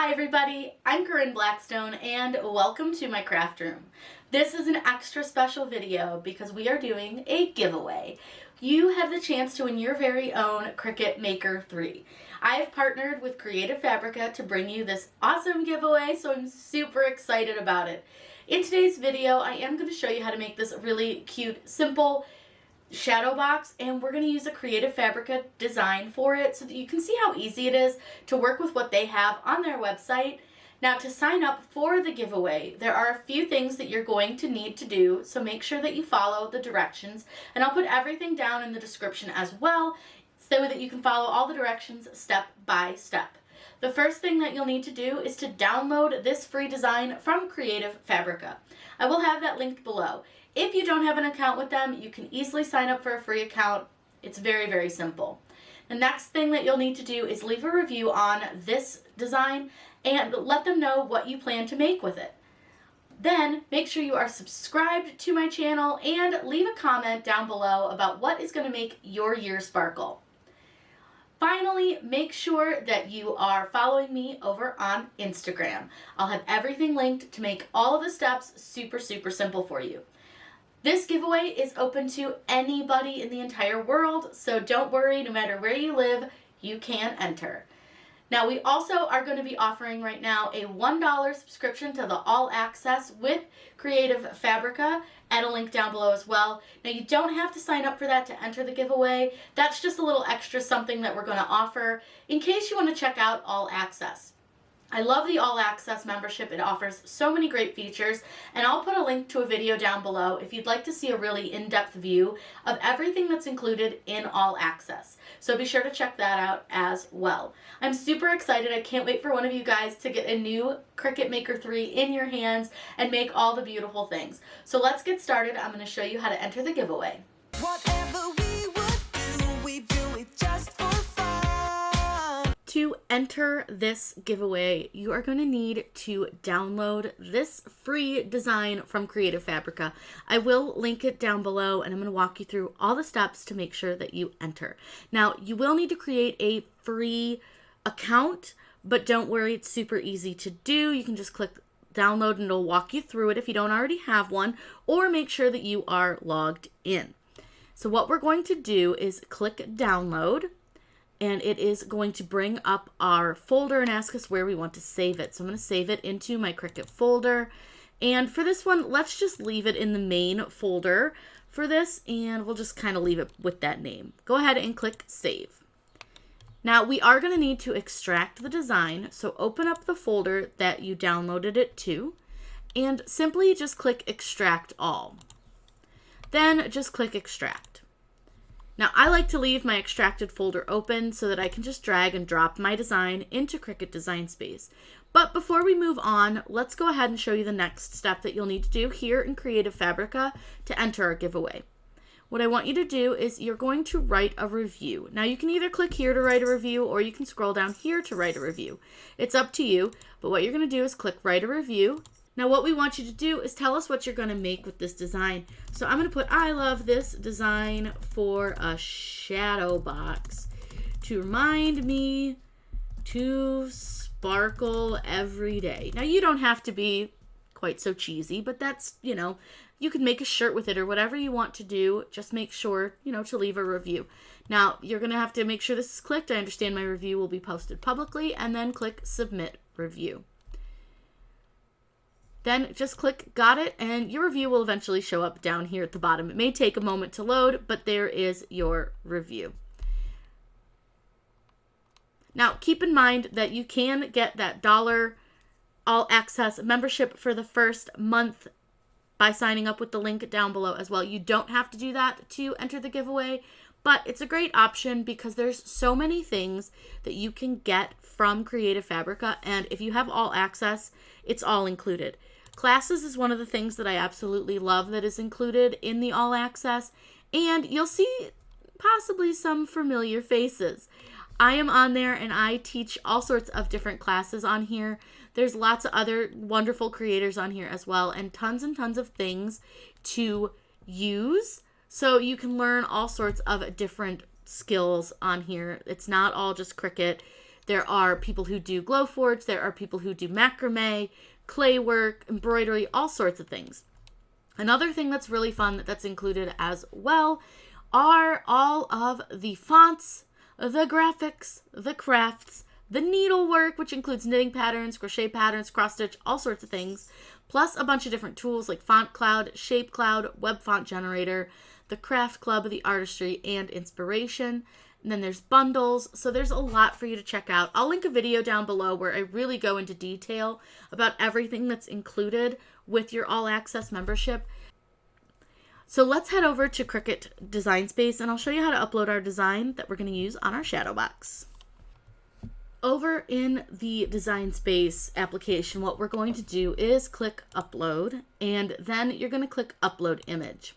Hi everybody, I'm Corinne Blackstone and welcome to my craft room. This is an extra special video because we are doing a giveaway. You have the chance to win your very own Cricut Maker 3. I have partnered with Creative Fabrica to bring you this awesome giveaway, so I'm super excited about it. In today's video, I am going to show you how to make this really cute, simple shadow box, and we're going to use a Creative Fabrica design for it so that you can see how easy it is to work with what they have on their website. Now, to sign up for the giveaway, there are a few things that you're going to need to do, so make sure that you follow the directions, and I'll put everything down in the description as well so that you can follow all the directions step by step. The first thing that you'll need to do is to download this free design from Creative Fabrica. I will have that linked below. If you don't have an account with them, you can easily sign up for a free account. It's very, very simple. The next thing that you'll need to do is leave a review on this design and let them know what you plan to make with it. Then make sure you are subscribed to my channel and leave a comment down below about what is going to make your year sparkle. Finally, make sure that you are following me over on Instagram. I'll have everything linked to make all of the steps super, super simple for you. This giveaway is open to anybody in the entire world, so don't worry, no matter where you live, you can enter. Now, we also are going to be offering right now a $1 subscription to the All Access with Creative Fabrica at a link down below as well. Now, you don't have to sign up for that to enter the giveaway. That's just a little extra something that we're going to offer in case you want to check out All Access. I love the All Access membership. It offers so many great features, and I'll put a link to a video down below if you'd like to see a really in-depth view of everything that's included in All Access. So be sure to check that out as well. I'm super excited. I can't wait for one of you guys to get a new Cricut Maker 3 in your hands and make all the beautiful things. So let's get started. I'm going to show you how to enter the giveaway. Whatever we would do, we do it just for fun. To enter this giveaway, you are going to need to download this free design from Creative Fabrica. I will link it down below, and I'm going to walk you through all the steps to make sure that you enter. Now, you will need to create a free account, but don't worry, it's super easy to do. You can just click download and it'll walk you through it if you don't already have one, or make sure that you are logged in. So what we're going to do is click download, and it is going to bring up our folder and ask us where we want to save it. So I'm going to save it into my Cricut folder. And for this one, let's just leave it in the main folder for this, and we'll just kind of leave it with that name. Go ahead and click save. Now we are going to need to extract the design. So open up the folder that you downloaded it to, and simply just click extract all. Then just click extract. Now, I like to leave my extracted folder open so that I can just drag and drop my design into Cricut Design Space. But before we move on, let's go ahead and show you the next step that you'll need to do here in Creative Fabrica to enter our giveaway. What I want you to do is you're going to write a review. Now, you can either click here to write a review, or you can scroll down here to write a review. It's up to you, but what you're going to do is click write a review. Now, what we want you to do is tell us what you're going to make with this design. So I'm going to put, I love this design for a shadow box to remind me to sparkle every day. Now, you don't have to be quite so cheesy, but that's, you can make a shirt with it or whatever you want to do. Just make sure, to leave a review. Now, you're going to have to make sure this is clicked. I understand my review will be posted publicly, and then click submit review. Then just click got it, and your review will eventually show up down here at the bottom. It may take a moment to load, but there is your review. Now, keep in mind that you can get that $1 All Access membership for the first month by signing up with the link down below as well. You don't have to do that to enter the giveaway, but it's a great option because there's so many things that you can get from Creative Fabrica, and if you have All Access, it's all included. Classes is one of the things that I absolutely love that is included in the All Access, and you'll see possibly some familiar faces. I am on there, and I teach all sorts of different classes on here. There's lots of other wonderful creators on here as well, and tons of things to use. So you can learn all sorts of different skills on here. It's not all just Cricut. There are people who do glowforge. There are people who do macrame, clay work, embroidery, all sorts of things. Another thing that's really fun that's included as well are all of the fonts, the graphics, the crafts, the needlework, which includes knitting patterns, crochet patterns, cross stitch, all sorts of things, plus a bunch of different tools like Font Cloud, Shape Cloud, Web Font Generator, the Craft Club, the Artistry, and Inspiration. And then there's bundles, so there's a lot for you to check out. I'll link a video down below where I really go into detail about everything that's included with your All Access membership. So let's head over to Cricut Design Space, and I'll show you how to upload our design that we're going to use on our shadow box. Over in the Design Space application, what we're going to do is click Upload, and then you're going to click Upload Image.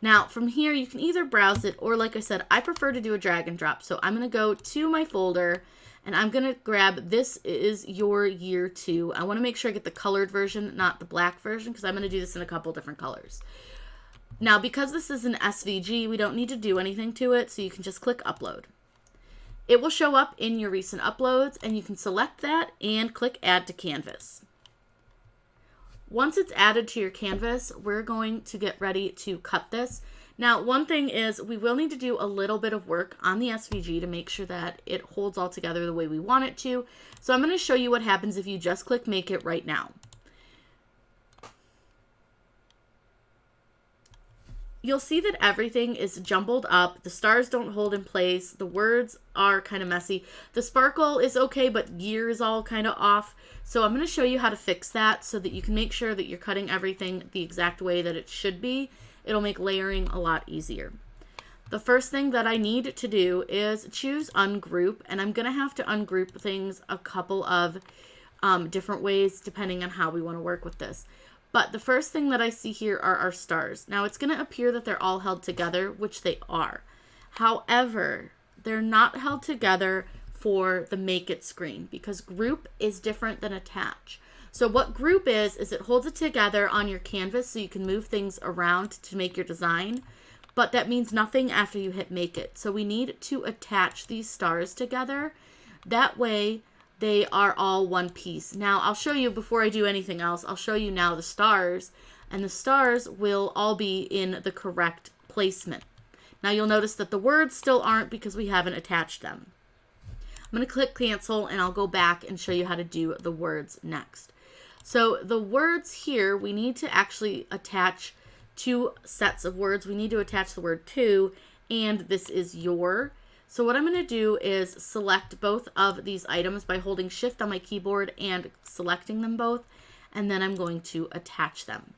Now, from here, you can either browse it, or like I said, I prefer to do a drag and drop. So I'm going to go to my folder, and I'm going to grab, this is your year 2. I want to make sure I get the colored version, not the black version, because I'm going to do this in a couple different colors. Now, because this is an SVG, we don't need to do anything to it, so you can just click Upload. It will show up in your recent uploads, and you can select that and click Add to Canvas. Once it's added to your canvas, we're going to get ready to cut this. Now, one thing is we will need to do a little bit of work on the SVG to make sure that it holds all together the way we want it to. So I'm going to show you what happens if you just click Make It right now. You'll see that everything is jumbled up. The stars don't hold in place. The words are kind of messy. The sparkle is okay, but year is all kind of off. So I'm going to show you how to fix that so that you can make sure that you're cutting everything the exact way that it should be. It'll make layering a lot easier. The first thing that I need to do is choose Ungroup, and I'm going to have to ungroup things a couple of different ways depending on how we want to work with this. But the first thing that I see here are our stars. Now it's going to appear that they're all held together, which they are. However, they're not held together for the Make It screen because group is different than attach. So what group is it holds it together on your canvas so you can move things around to make your design. But that means nothing after you hit Make It. So we need to attach these stars together. That way they are all one piece. Now, I'll show you before I do anything else, I'll show you now the stars, and the stars will all be in the correct placement. Now, you'll notice that the words still aren't because we haven't attached them. I'm going to click Cancel, and I'll go back and show you how to do the words next. So the words here, we need to actually attach 2 sets of words. We need to attach the word to, and this is your. So what I'm going to do is select both of these items by holding Shift on my keyboard and selecting them both, and then I'm going to attach them.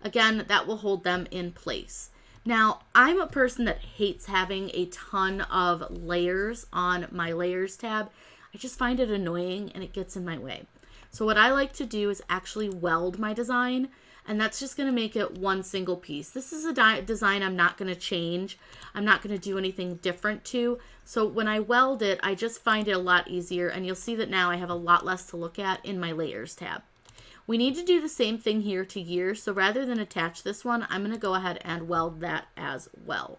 Again, that will hold them in place. Now, I'm a person that hates having a ton of layers on my Layers tab. I just find it annoying and it gets in my way. So what I like to do is actually weld my design, and that's just going to make it one single piece. This is a design I'm not going to change. I'm not going to do anything different to. So when I weld it, I just find it a lot easier, and you'll see that now I have a lot less to look at in my Layers tab. We need to do the same thing here to year, so rather than attach this one, I'm going to go ahead and weld that as well.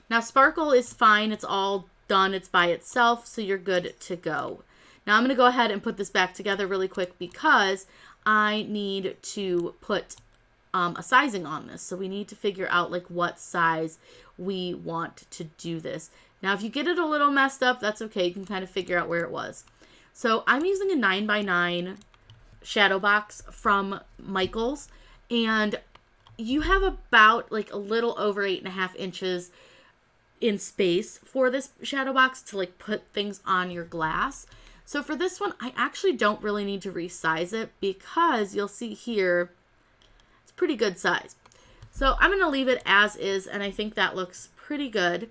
Now, sparkle is fine. It's all done. It's by itself, so you're good to go. Now, I'm going to go ahead and put this back together really quick because I need to put a sizing on this. So we need to figure out like what size we want to do this. Now, if you get it a little messed up, that's okay. You can kind of figure out where it was. So I'm using a 9x9 shadow box from Michaels, and you have about like a little over 8.5 inches in space for this shadow box to like put things on your glass. So for this one, I actually don't really need to resize it because you'll see here, it's pretty good size. So I'm going to leave it as is, and I think that looks pretty good.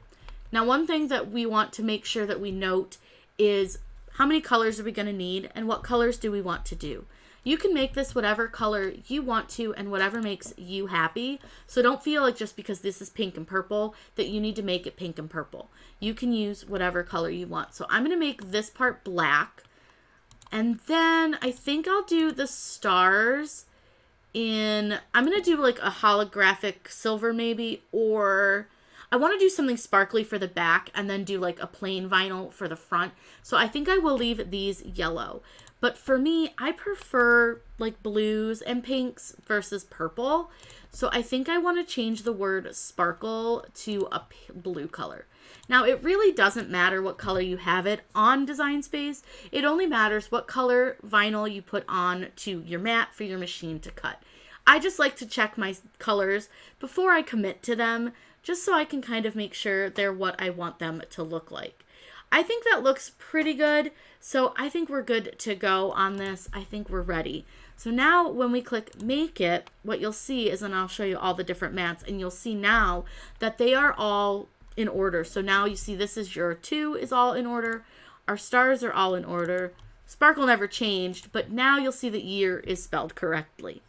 Now, one thing that we want to make sure that we note is how many colors are we going to need and what colors do we want to do. You can make this whatever color you want to and whatever makes you happy. So don't feel like just because this is pink and purple that you need to make it pink and purple. You can use whatever color you want. So I'm going to make this part black. And then I think I'll do the stars in, I'm going to do like a holographic silver maybe, or I want to do something sparkly for the back and then do like a plain vinyl for the front. So I think I will leave these yellow. But for me, I prefer like blues and pinks versus purple. So I think I want to change the word sparkle to a blue color. Now, it really doesn't matter what color you have it on Design Space. It only matters what color vinyl you put on to your mat for your machine to cut. I just like to check my colors before I commit to them, just so I can kind of make sure they're what I want them to look like. I think that looks pretty good, so I think we're good to go on this. I think we're ready. So now when we click Make It, what you'll see is, and I'll show you all the different mats, and you'll see now that they are all in order. So now you see this is your 2 is all in order. Our stars are all in order. Sparkle never changed, but now you'll see the year is spelled correctly.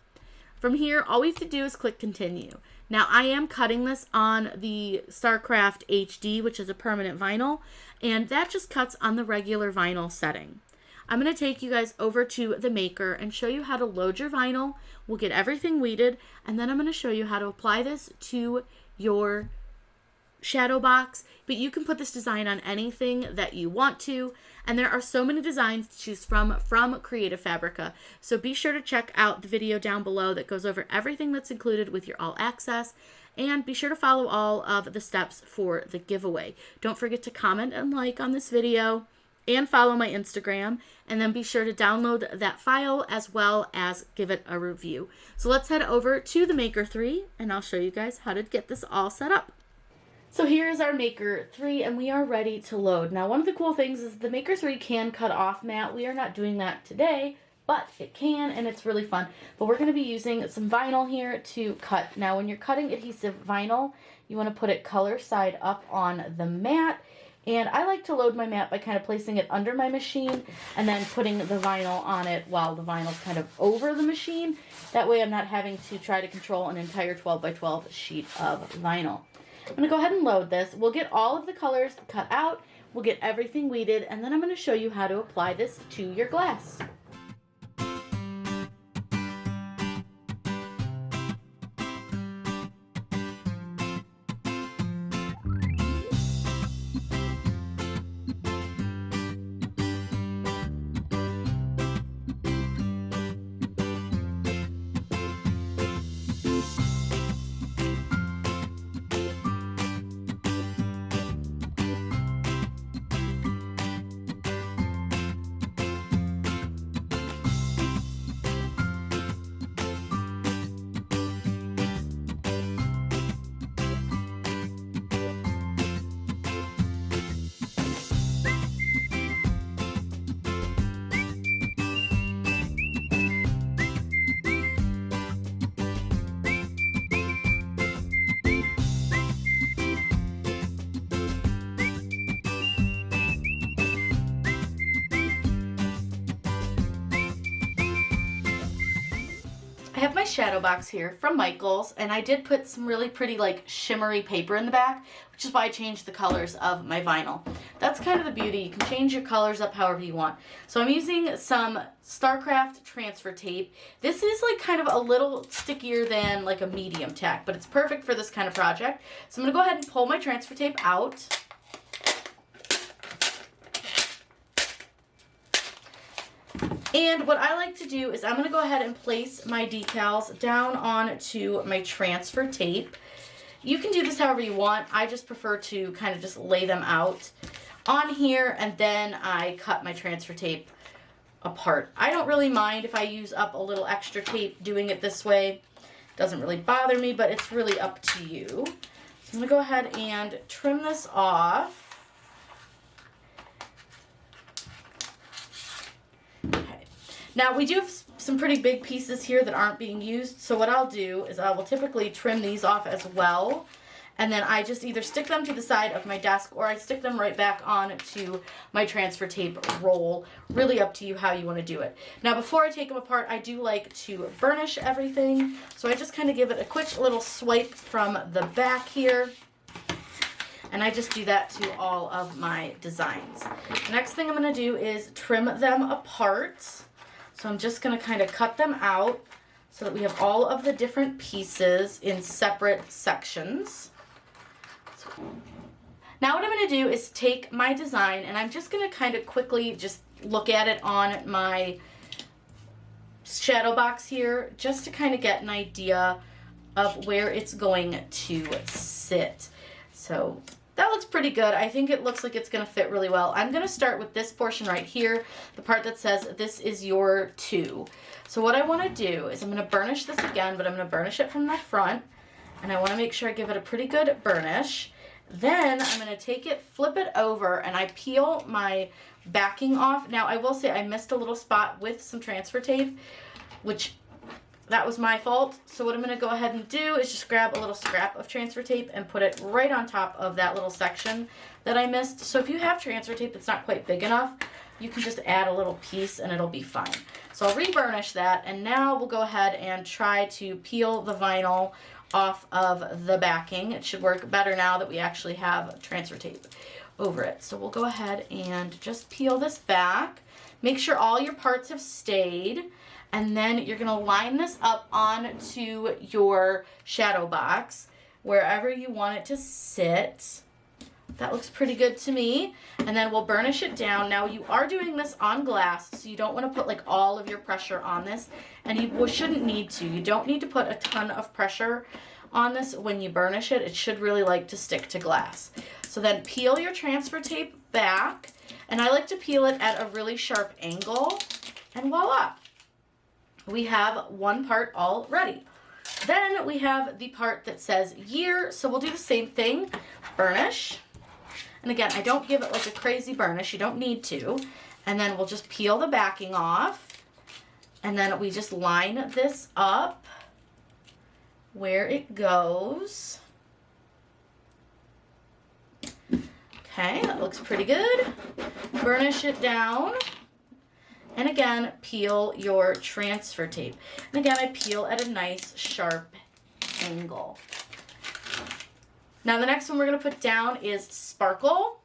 From here, all we have to do is click Continue. Now, I am cutting this on the StarCraft HD, which is a permanent vinyl, and that just cuts on the regular vinyl setting. I'm going to take you guys over to the Maker and show you how to load your vinyl. We'll get everything weeded, and then I'm going to show you how to apply this to your shadow box, but you can put this design on anything that you want to, and there are so many designs to choose from Creative Fabrica, so be sure to check out the video down below that goes over everything that's included with your all access, and be sure to follow all of the steps for the giveaway. Don't forget to comment and like on this video and follow my Instagram, and then be sure to download that file as well as give it a review. So let's head over to the Maker 3 and I'll show you guys how to get this all set up. So here is our Maker 3 and we are ready to load. Now, one of the cool things is the Maker 3 can cut off mat. We are not doing that today, but it can, and it's really fun. But we're going to be using some vinyl here to cut. Now, when you're cutting adhesive vinyl, you want to put it color side up on the mat. And I like to load my mat by kind of placing it under my machine and then putting the vinyl on it while the vinyl's kind of over the machine. That way I'm not having to try to control an entire 12 by 12 sheet of vinyl. I'm going to go ahead and load this. We'll get all of the colors cut out, we'll get everything weeded, and then I'm going to show you how to apply this to your glass. I have my shadow box here from Michaels, and I did put some really pretty like shimmery paper in the back, which is why I changed the colors of my vinyl. That's kind of the beauty. You can change your colors up however you want. So I'm using some StarCraft transfer tape. This is like kind of a little stickier than like a medium tack, but it's perfect for this kind of project. So I'm going to go ahead and pull my transfer tape out. And what I like to do is I'm going to go ahead and place my decals down onto my transfer tape. You can do this however you want. I just prefer to kind of just lay them out on here, and then I cut my transfer tape apart. I don't really mind if I use up a little extra tape doing it this way. It doesn't really bother me, but it's really up to you. So I'm going to go ahead and trim this off. Now, we do have some pretty big pieces here that aren't being used, so what I'll do is I will typically trim these off as well, and then I just either stick them to the side of my desk or I stick them right back onto my transfer tape roll. Really up to you how you want to do it. Now, before I take them apart, I do like to burnish everything, so I just kind of give it a quick little swipe from the back here. And I just do that to all of my designs. The next thing I'm going to do is trim them apart. So I'm just going to kind of cut them out so that we have all of the different pieces in separate sections. Now what I'm going to do is take my design, and I'm just going to kind of quickly just look at it on my shadow box here, just to kind of get an idea of where it's going to sit. So that looks pretty good. I think it looks like it's going to fit really well. I'm going to start with this portion right here, the part that says this is your 2. So what I want to do is I'm going to burnish this again, but I'm going to burnish it from the front, and I want to make sure I give it a pretty good burnish. Then I'm going to take it, flip it over, and I peel my backing off. Now I will say I missed a little spot with some transfer tape, which that was my fault. So what I'm going to go ahead and do is just grab a little scrap of transfer tape and put it right on top of that little section that I missed. So if you have transfer tape that's not quite big enough, you can just add a little piece and it'll be fine. So I'll re-burnish that, and now we'll go ahead and try to peel the vinyl off of the backing. It should work better now that we actually have transfer tape over it. So we'll go ahead and just peel this back. Make sure all your parts have stayed, and then you're going to line this up onto your shadow box wherever you want it to sit. That looks pretty good to me. And then we'll burnish it down. Now you are doing this on glass, so you don't want to put like all of your pressure on this, and you shouldn't need to. You don't need to put a ton of pressure on this when you burnish it. It should really like to stick to glass. So then peel your transfer tape back, and I like to peel it at a really sharp angle, and voila, we have one part all ready. Then we have the part that says year, so we'll do the same thing, burnish. And again, I don't give it like a crazy burnish, you don't need to. And then we'll just peel the backing off, and then we just line this up where it goes. Okay, that looks pretty good. Burnish it down. And again, peel your transfer tape. And again, I peel at a nice sharp angle. Now the next one we're going to put down is sparkle.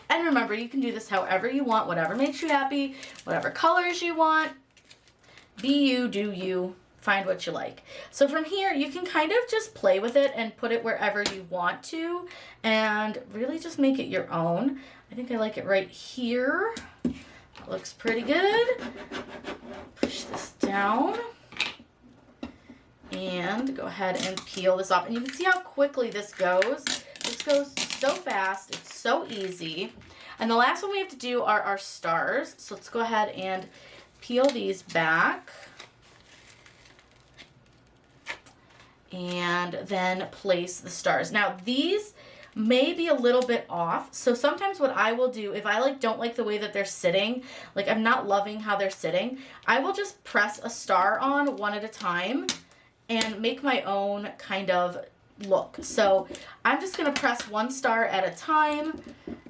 And remember, you can do this however you want, whatever makes you happy, whatever colors you want. Be you, do you, find what you like. So from here, you can kind of just play with it and put it wherever you want to, and really just make it your own. I think I like it right here. That looks pretty good. Push this down. And go ahead and peel this off. And you can see how quickly this goes. This goes so fast. It's so easy. And the last one we have to do are our stars. So let's go ahead and peel these back. And then place the stars. Now these may be a little bit off. So sometimes what I will do, if I don't like the way that they're sitting, like I'm not loving how they're sitting, I will just press a star on one at a time and make my own kind of look. So I'm just going to press one star at a time,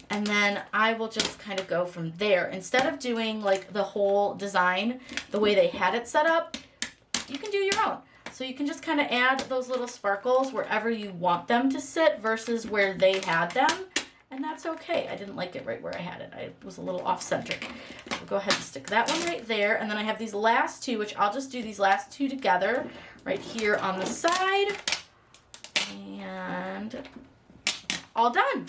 and then I will just kind of go from there. Instead of doing like the whole design the way they had it set up, you can do your own. So you can just kind of add those little sparkles wherever you want them to sit versus where they had them, and that's okay. I didn't like it right where I had it. I was a little off-center. So go ahead and stick that one right there, and then I have these last two, which I'll just do these last two together right here on the side, and all done.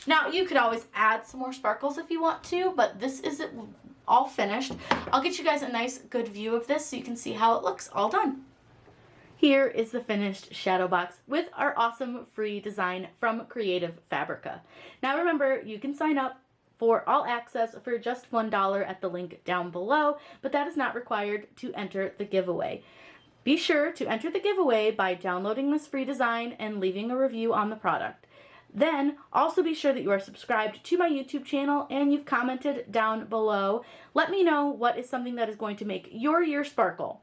Now you could always add some more sparkles if you want to, but this is it all finished. I'll get you guys a nice good view of this so you can see how it looks all done. Here is the finished shadow box with our awesome free design from Creative Fabrica. Now remember, you can sign up for all access for just $1 at the link down below, but that is not required to enter the giveaway. Be sure to enter the giveaway by downloading this free design and leaving a review on the product. Then also be sure that you are subscribed to my YouTube channel and you've commented down below. Let me know what is something that is going to make your year sparkle.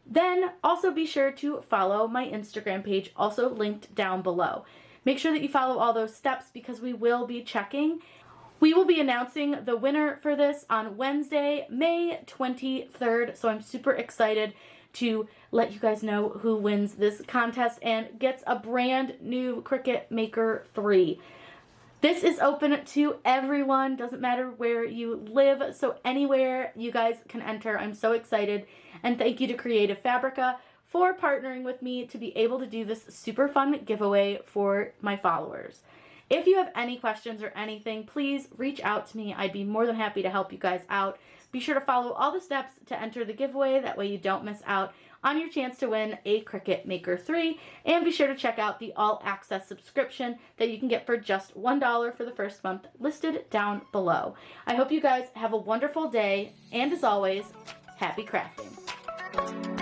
Then also be sure to follow my Instagram page, also linked down below. Make sure that you follow all those steps because we will be checking. We will be announcing the winner for this on Wednesday, May 23rd, so I'm super excited to let you guys know who wins this contest and gets a brand new Cricut Maker 3. This is open to everyone, doesn't matter where you live, so anywhere you guys can enter. I'm so excited, and thank you to Creative Fabrica for partnering with me to be able to do this super fun giveaway for my followers. If you have any questions or anything, please reach out to me. I'd be more than happy to help you guys out. Be sure to follow all the steps to enter the giveaway. That way you don't miss out on your chance to win a Cricut Maker 3. And be sure to check out the All Access subscription that you can get for just $1 for the first month, listed down below. I hope you guys have a wonderful day, and as always, happy crafting.